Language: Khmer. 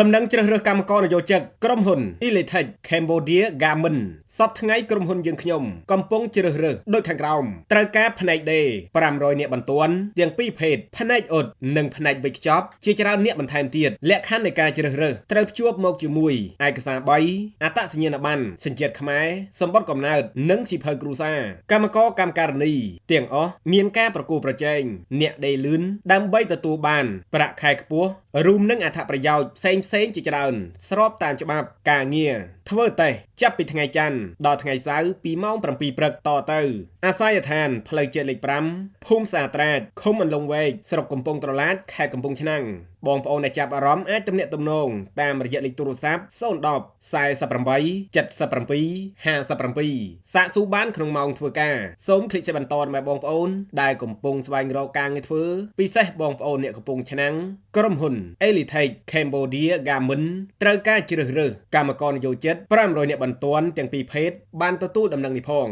ដំណឹងជ្រើសរើសកម្មករនយោជកក្រុមហ៊ុន Elitech Cambodia Garment សប្តាហ៍ថ្ងៃក្រុមហ៊ុនយើងខ្ញុំកំពុងជ្រើសរើសដូចខាងក្រោមត្រូវការផ្នែក D 500នាក់បន្ទាន់ទាំងពីរភេទផ្នែកអ៊ុតនិងផ្នែកវេចខ្ចប់ជាច្រើនអ្នកបន្ថែមទៀតលក្ខខណ្ឌនៃការជ្រើសរើសត្រូវភ្ជាប់មកជាមួយឯកសារ3អត្តសញ្ញាណប័ណ្ណសញ្ជាតិខ្មែរសម្បត្តិកំណើតនិងសៀវភៅគ្រួសារកម្មករកម្មការិនីទាំងអស់មានការប្រគល់ប្រជែងអ្នកដេរលឿនដើម្បីទទួលបានប្រាក់ខែខ្ពស់រួមនឹងអត្ថប្រយោជន៍ផ្សេងជាច្រើនស្របតាមច្បាប់ការងារធ្វើតេស្តចាប់ពីថ្ងៃច័ន្ទដល់ថ្ងៃសៅរ៍ពីម៉ោង 7 ព្រឹកតទៅអាស័យដ្ឋានផ្លូវជាតិលេខ 5 ភូមិសាត្រាតឃុំអន្លង់វែកស្រុកកំពង់ត្រឡាចខេត្តកំពង់ឆ្នាំងបងប្អូនដែលចាប់អារម្មណ៍អាចទំនាក់ទំនងតាមរយៈលេខទូរស័ព្ទ010 48 77 57សាកសួរបានក្នុងម៉ោងធ្វើការសូមคลิกសេបន្តដើម្បីបងប្អូនដែលកំពុងស្វែងរកការងារធ្វើពិសេសបងប្អូនអ្នកកំពុងឆ្នាំងក្រុមហ៊ុន Elitech Cambodia Garment ត្រូវការជ្រើសរើសកម្មករនិយោជិត500នាក់បន្ទាន់ទាំងពីរភេទបានទទួលដំណឹងនេះផង